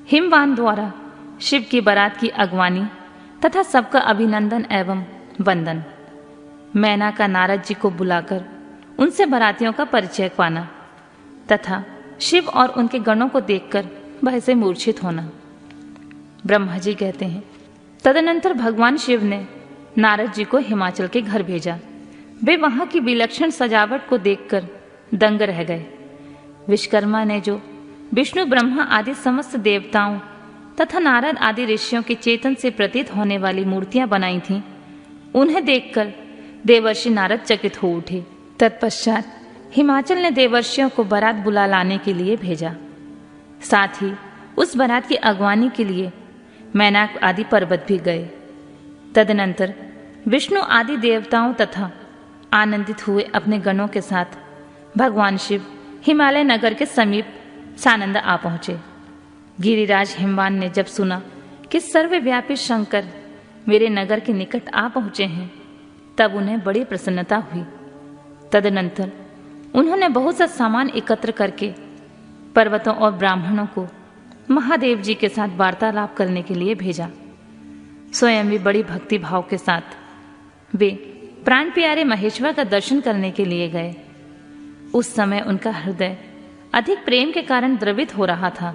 हिमवान द्वारा शिव की बारात की अगवानी तथा सबका अभिनंदन एवं वंदन। मैना का नारद जी को बुलाकर उनसे बारातियों का परिचय पाना तथा शिव और उनके गणों को देखकर भय से मूर्छित होना। ब्रह्मा जी कहते हैं, तदनंतर भगवान शिव ने नारद जी को हिमाचल के घर भेजा। वे वहां की विलक्षण सजावट को देखकर दंग रह गए। विश्वकर्मा ने जो विष्णु ब्रह्मा आदि समस्त देवताओं तथा नारद आदि ऋषियों के चेतन से प्रतीत होने वाली मूर्तियां बनाई थीं, उन्हें देखकर देवर्षि नारद चकित हो उठे। तत्पश्चात हिमाचल ने देवर्षियों को बारात बुला लाने के लिए भेजा। साथ ही उस बारात की अगवानी के लिए मैनाक आदि पर्वत भी गए। तदनंतर विष्णु आदि देवताओं तथा आनंदित हुए अपने गणों के साथ भगवान शिव हिमालय नगर के समीप सानंद आ पहुंचे। गिरिराज हिमवान ने जब सुना कि सर्वव्यापी शंकर मेरे नगर के निकट आ पहुंचे हैं, तब उन्हें बड़ी प्रसन्नता हुई। तदनंतर उन्होंने बहुत सा सामान एकत्र करके पर्वतों और ब्राह्मणों को महादेव जी के साथ वार्तालाप करने के लिए भेजा। स्वयं भी बड़ी भक्ति भाव के साथ वे प्राण प्यारे महेश्वर का दर्शन करने के लिए गए। उस समय उनका हृदय अधिक प्रेम के कारण द्रवित हो रहा था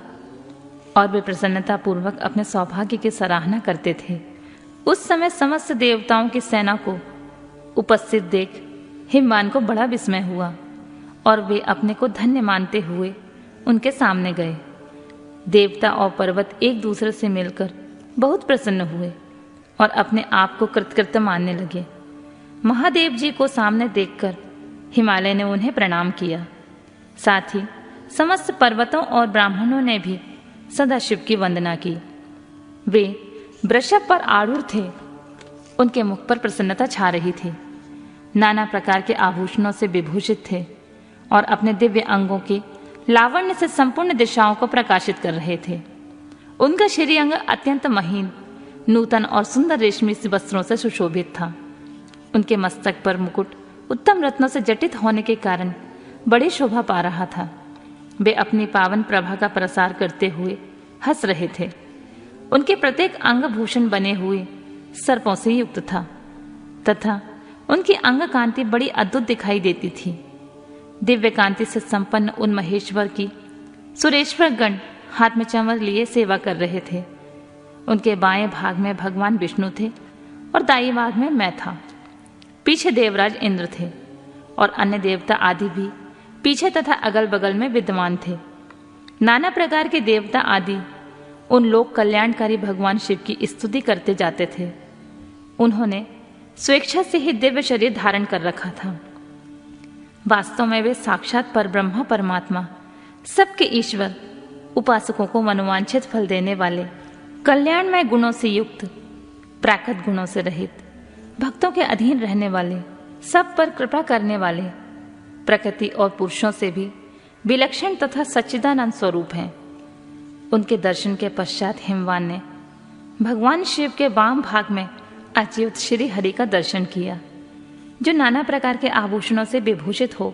और वे प्रसन्नता पूर्वक अपने सौभाग्य की सराहना करते थे। उस समय समस्त देवताओं की सेना को उपस्थित देख हिमवान को बड़ा विस्मय हुआ और वे अपने को धन्य मानते हुए उनके सामने गए। देवता और पर्वत एक दूसरे से मिलकर बहुत प्रसन्न हुए और अपने आप को कृतकृत्य मानने लगे। महादेव जी को सामने देखकर हिमालय ने उन्हें प्रणाम किया। साथ ही समस्त पर्वतों और ब्राह्मणों ने भी सदाशिव की वंदना की। वे वृषभ पर आरूढ़ थे। उनके मुख पर प्रसन्नता छा रही थी। नाना प्रकार के आभूषणों से विभूषित थे और अपने दिव्य अंगों के लावण्य से संपूर्ण दिशाओं को प्रकाशित कर रहे थे। उनका श्रीअंग अत्यंत महीन, नूतन और सुंदर रेशमी वस्त्रों से सुशोभित था। उनके मस्तक पर मुकुट उत्तम रत्नों से जटित होने के कारण बड़ी शोभा पा रहा था। वे अपनी पावन प्रभा का प्रसार करते हुए हंस रहे थे। उनके प्रत्येक अंग भूषण बने हुए सर्पों से युक्त था तथा उनकी अंग कांति बड़ी अद्भुत दिखाई देती थी। दिव्य कांति से संपन्न उन महेश्वर की सुरेश्वर गण हाथ में चंवर लिए सेवा कर रहे थे। उनके बाएं भाग में भगवान विष्णु थे और दाई भाग में मैं था। पीछे देवराज इंद्र थे और अन्य देवता आदि भी पीछे तथा अगल बगल में विद्यमान थे। नाना प्रकार के देवता आदि उन लोक कल्याणकारी भगवान शिव की स्तुति करते जाते थे। उन्होंने स्वेच्छा से ही दिव्य शरीर धारण कर रखा था। वास्तव में वे साक्षात परब्रह्म परमात्मा, सबके ईश्वर, उपासकों को मनोवांछित फल देने वाले, कल्याणमय गुणों से युक्त, प्राकृत गुणों से रहित, भक्तों के अधीन रहने वाले, सब पर कृपा करने वाले, प्रकृति और पुरुषों से भी विलक्षण तथा सच्चिदानंद स्वरूप हैं। उनके दर्शन के पश्चात हिमवान ने भगवान शिव के वाम भाग में अच्युत श्री हरि का दर्शन किया, जो नाना प्रकार के आभूषणों से विभूषित हो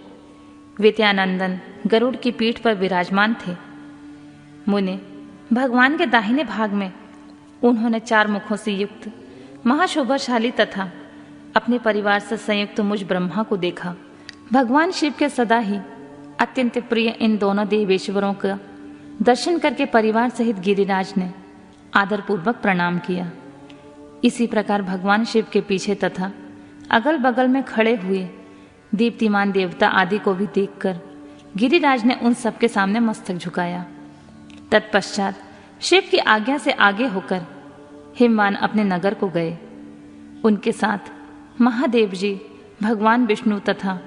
विद्यानंदन गरुड़ की पीठ पर विराजमान थे। मुने भगवान के दाहिने भाग में उन्होंने 4 मुखों से युक्त महाशोभाशाली तथा अपने परिवार से संयुक्त मुझ ब्रह्मा को देखा। भगवान शिव के सदा ही अत्यंत प्रिय इन दोनों देवेश्वरों का दर्शन करके परिवार सहित गिरिराज ने आदरपूर्वक प्रणाम किया। इसी प्रकार भगवान शिव के पीछे तथा अगल बगल में खड़े हुए दीप्तिमान देवता आदि को भी देखकर गिरिराज ने उन सबके सामने मस्तक झुकाया। तत्पश्चात शिव की आज्ञा से आगे होकर हिमवान अपने नगर को गए। उनके साथ महादेव जी, भगवान विष्णु तथा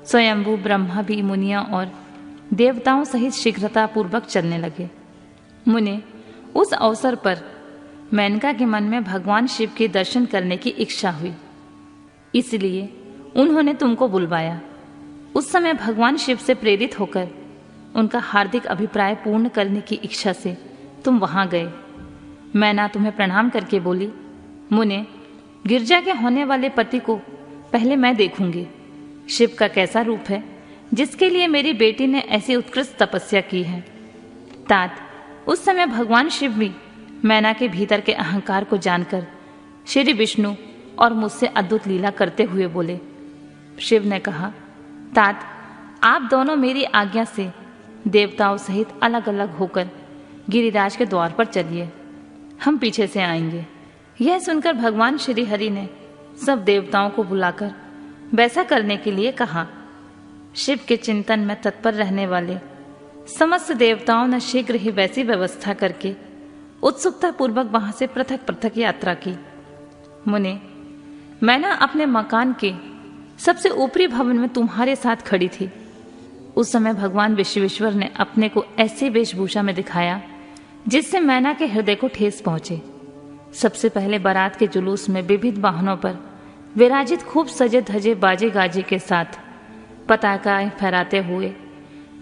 स्वयंभू ब्रह्मा भी मुनियों और देवताओं सहित शीघ्रता पूर्वक चलने लगे। मुने उस अवसर पर मेनका के मन में भगवान शिव के दर्शन करने की इच्छा हुई, इसलिए उन्होंने तुमको बुलवाया। उस समय भगवान शिव से प्रेरित होकर उनका हार्दिक अभिप्राय पूर्ण करने की इच्छा से तुम वहां गए। मैना तुम्हें प्रणाम करके बोली, मुने गिरजा के होने वाले पति को पहले मैं देखूंगी। शिव का कैसा रूप है जिसके लिए मेरी बेटी ने ऐसी उत्कृष्ट तपस्या की है। तात उस समय भगवान शिव भी मैना के भीतर के अहंकार को जानकर श्री विष्णु और मुझसे अद्भुत लीला करते हुए बोले। शिव ने कहा, तात, आप दोनों मेरी आज्ञा से देवताओं सहित अलग अलग होकर गिरिराज के द्वार पर चलिए, हम पीछे से आएंगे। यह सुनकर भगवान श्री हरि ने सब देवताओं को बुलाकर वैसा करने के लिए कहा। शिव के चिंतन में तत्पर रहने वाले समस्त देवताओं ने शीघ्र ही वैसी व्यवस्था करके उत्सुकता पूर्वक वहां से पृथक पृथक यात्रा की। मुने, मैना अपने मकान के सबसे ऊपरी भवन में तुम्हारे साथ खड़ी थी। उस समय भगवान विश्वेश्वर ने अपने को ऐसी वेशभूषा में दिखाया जिससे मैना के हृदय को ठेस पहुंचे। सबसे पहले बारात के जुलूस में विविध वाहनों पर विराजित खूब सजे धजे बाजे गाजे के साथ पताकाएं फहराते हुए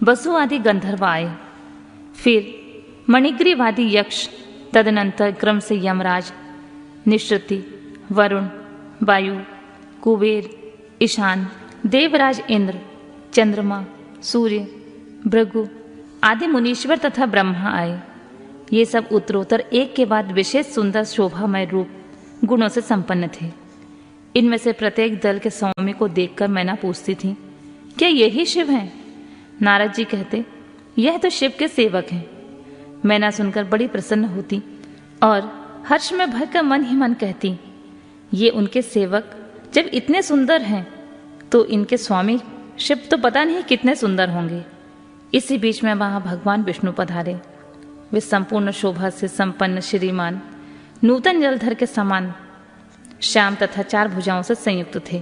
बसु आदि गंधर्व आए। फिर मणिग्रीवादी यक्ष, तदनंतर क्रम से यमराज, निश्रुति, वरुण, वायु, कुबेर, ईशान, देवराज इंद्र, चंद्रमा, सूर्य, भृगु आदि मुनीश्वर तथा ब्रह्मा आए। ये सब उत्तरोत्तर एक के बाद विशेष सुंदर शोभामय रूप गुणों से संपन्न थे। इनमें से प्रत्येक दल के स्वामी को देखकर मैना पूछती थी, क्या यही शिव हैं? नारद जी कहते, यह तो शिव के सेवक हैं। मैना सुनकर बड़ी प्रसन्न होती और हर्ष में भरकर मन ही मन कहती, ये उनके सेवक जब इतने सुंदर हैं तो इनके स्वामी शिव तो पता नहीं कितने सुंदर होंगे। इसी बीच में वहां भगवान विष्णु पधारे। वे संपूर्ण शोभा से संपन्न श्रीमान, नूतन जलधर के समान श्याम तथा 4 भुजाओं से संयुक्त थे।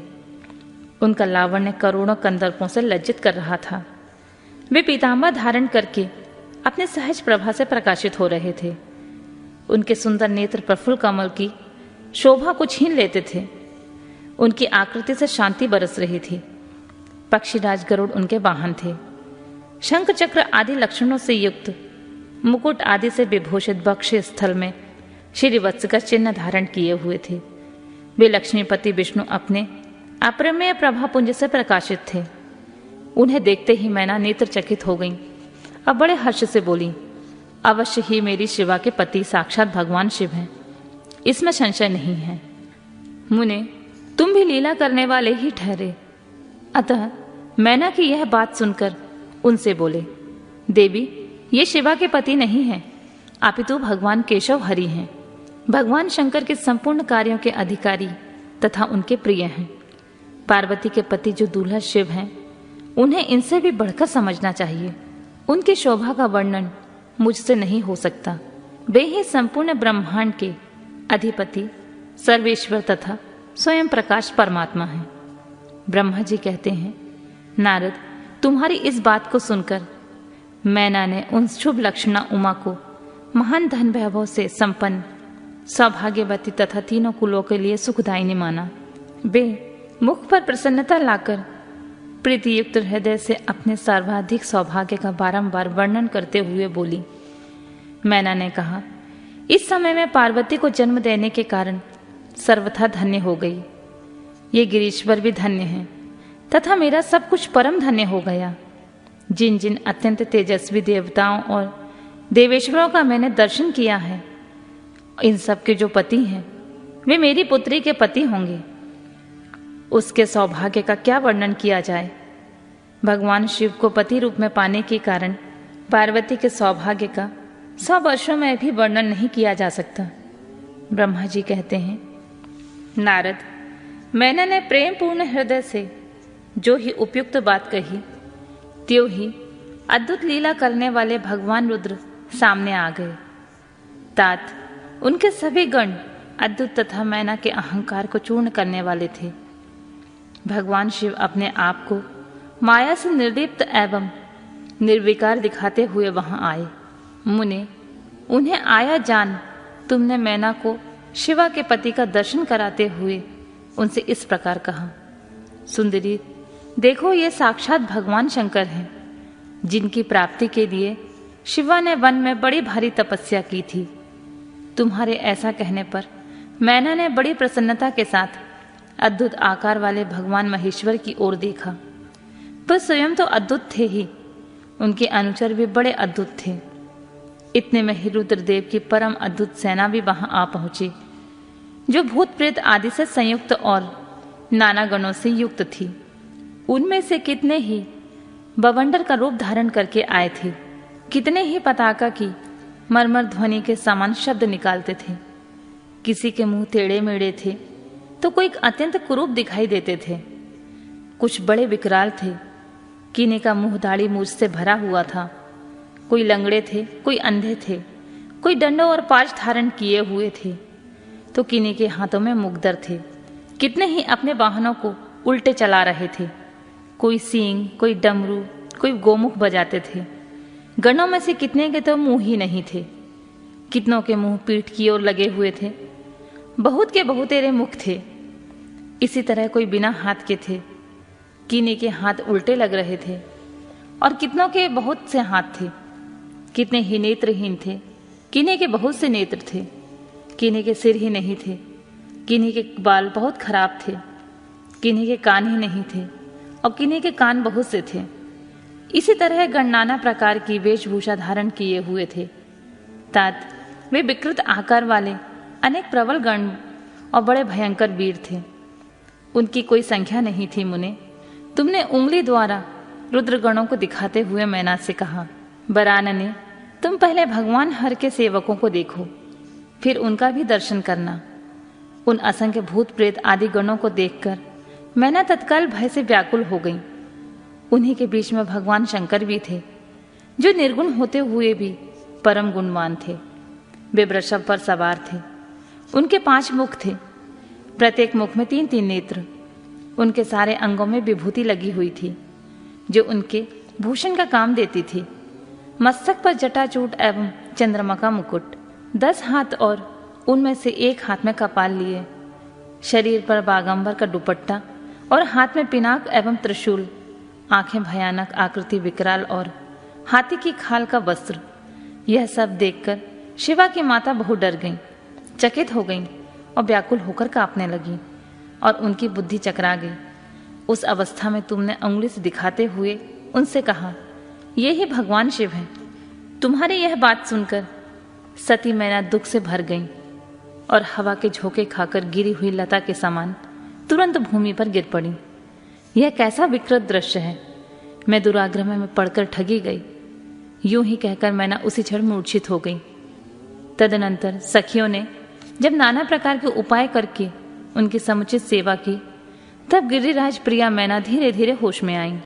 उनका लावण्य करोड़ों कंदर्पों से लज्जित कर रहा था। वे पीतांबर धारण करके अपने सहज प्रभा से प्रकाशित हो रहे थे। उनके सुंदर नेत्र प्रफुल्ल कमल की शोभा को छीन लेते थे। उनकी आकृति से शांति बरस रही थी। पक्षीराज गरुड़ उनके वाहन थे। शंख चक्र आदि लक्षणों से युक्त मुकुट आदि से विभूषित वक्ष स्थल में श्री वत्स का चिन्ह धारण किए हुए थे। वे लक्ष्मीपति विष्णु अपने अप्रमेय प्रभापुंज से प्रकाशित थे। उन्हें देखते ही मैना नेत्रचकित हो गई। अब बड़े हर्ष से बोली, अवश्य ही मेरी शिवा के पति साक्षात भगवान शिव हैं, इसमें संशय नहीं है। मुने, तुम भी लीला करने वाले ही ठहरे। अतः मैना की यह बात सुनकर उनसे बोले, देवी, ये शिवा के पति नहीं हैं, अपितु भगवान केशव हरि हैं। भगवान शंकर के संपूर्ण कार्यों के अधिकारी तथा उनके प्रिय हैं। पार्वती के पति जो दूल्हा शिव हैं, उन्हें इनसे भी बढ़कर समझना चाहिए। उनकी शोभा का वर्णन मुझसे नहीं हो सकता। वे ही संपूर्ण ब्रह्मांड के अधिपति, सर्वेश्वर तथा स्वयं प्रकाश परमात्मा हैं। ब्रह्मा जी कहते हैं, नारद, तुम्हारी इस बात को सुनकर मैना ने उन शुभ लक्षणा उमा को महान धन वैभव से संपन्न, सौभाग्यवती तथा तीनों कुलों के लिए सुखदायिनी माना। वे मुख पर प्रसन्नता लाकर प्रीतियुक्त हृदय से अपने सर्वाधिक सौभाग्य का बारंबार वर्णन करते हुए बोली। मैना ने कहा, इस समय में पार्वती को जन्म देने के कारण सर्वथा धन्य हो गई। ये गिरीश्वर भी धन्य हैं तथा मेरा सब कुछ परम धन्य हो गया। जिन जिन अत्यंत तेजस्वी देवताओं और देवेश्वरों का मैंने दर्शन किया है, इन सब के जो पति हैं वे मेरी पुत्री के पति होंगे। उसके सौभाग्य का क्या वर्णन किया जाए। भगवान शिव को पति रूप में पाने के कारण पार्वती के सौभाग्य का 100 वर्षों में भी वर्णन नहीं किया जा सकता। ब्रह्मा जी कहते हैं, नारद, मैंने प्रेम पूर्ण हृदय से जो ही उपयुक्त बात कही, त्यों ही अद्भुत लीला करने वाले भगवान रुद्र सामने आ गए। तात, उनके सभी गण अद्भुत तथा मैना के अहंकार को चूर्ण करने वाले थे। भगवान शिव अपने आप को माया से निर्लिप्त एवं निर्विकार दिखाते हुए वहां आए। मुने, उन्हें आया जान तुमने मैना को शिवा के पति का दर्शन कराते हुए उनसे इस प्रकार कहा, सुंदरी, देखो ये साक्षात भगवान शंकर हैं, जिनकी प्राप्ति के लिए शिवा ने वन में बड़ी भारी तपस्या की थी। तुम्हारे ऐसा कहने पर मैना ने बड़ी प्रसन्नता के साथ अद्भुत आकार वाले भगवान महेश्वर की ओर देखा। वह स्वयं तो अद्भुत थे ही, उनके अनुचर भी बड़े अद्भुत थे। इतने में ही रुद्रदेव की परम अद्भुत सेना भी वहां आ पहुंची, जो भूत प्रेत आदि से संयुक्त और नाना गणों से युक्त थी। उनमें से कितने ही बवंडर का रूप धारण करके आए थे, कितने ही पताका की मरमर ध्वनि के समान शब्द निकालते थे। किसी के मुंह टेढ़े मेढ़े थे तो कोई अत्यंत कुरूप दिखाई देते थे। कुछ बड़े विकराल थे, किन्हीं का मुंह दाढ़ी मूछ से भरा हुआ था। कोई लंगड़े थे, कोई अंधे थे, कोई डंडों और पाश धारण किए हुए थे, तो किन्हीं के हाथों में मुकदर थे। कितने ही अपने वाहनों को उल्टे चला रहे थे। कोई सींग, कोई डमरू, कोई गोमुख बजाते थे। गणों में से कितने के तो मुंह ही नहीं थे, कितनों के मुंह पीठ की ओर लगे हुए थे। बहुत के बहुतेरे मुख थे। इसी तरह कोई बिना हाथ के थे, किन्हीं के हाथ उल्टे लग रहे थे, और कितनों के बहुत से हाथ थे। कितने ही नेत्रहीन थे, किन्हीं के बहुत से नेत्र थे, किन्हीं के सिर ही नहीं थे, किन्हीं के बाल बहुत खराब थे, किन्हीं के कान ही नहीं थे, और किन्हीं के कान बहुत से थे। इसी तरह गण नाना प्रकार की वेशभूषा धारण किए हुए थे। तात वे विकृत आकार वाले अनेक प्रबल गण और बड़े भयंकर वीर थे। उनकी कोई संख्या नहीं थी। मुने, तुमने उंगली द्वारा रुद्रगणों को दिखाते हुए मैना से कहा, बरानने, तुम पहले भगवान हर के सेवकों को देखो, फिर उनका भी दर्शन करना। उन असंख्य भूत प्रेत आदि गणों को देखकर मैना तत्काल भय से व्याकुल हो गई। उन्हीं के बीच में भगवान शंकर भी थे, जो निर्गुण होते हुए भी परम गुणवान थे। वे वृषभ पर सवार थे। उनके 5 मुख थे, प्रत्येक मुख में 3-3 नेत्र। उनके सारे अंगों में विभूति लगी हुई थी, जो उनके भूषण का काम देती थी। मस्तक पर जटाचूट एवं चंद्रमा का मुकुट, 10 हाथ और उनमें से 1 हाथ में कपाल लिए, शरीर पर बागंबर का दुपट्टा और हाथ में पिनाक एवं त्रिशूल, आंखें भयानक, आकृति विकराल और हाथी की खाल का वस्त्र। यह सब देखकर शिवा की माता बहुत डर गईं, चकित हो गईं और व्याकुल होकर कांपने लगी, और उनकी बुद्धि चकरा गई। उस अवस्था में तुमने अंगुली से दिखाते हुए उनसे कहा, ये ही भगवान शिव हैं। तुम्हारी यह बात सुनकर सती मैना दुख से भर गई और हवा के झोंके खाकर गिरी हुई लता के समान तुरंत भूमि पर गिर पड़ी। यह कैसा विकृत दृश्य है, मैं दुराग्रह में पड़कर ठगी गई। यूं ही कहकर मैना उसी क्षण मूर्छित हो गई। तदनंतर सखियों ने जब नाना प्रकार के उपाय करके उनकी समुचित सेवा की, तब गिरिराज प्रिया मैना धीरे धीरे होश में आई।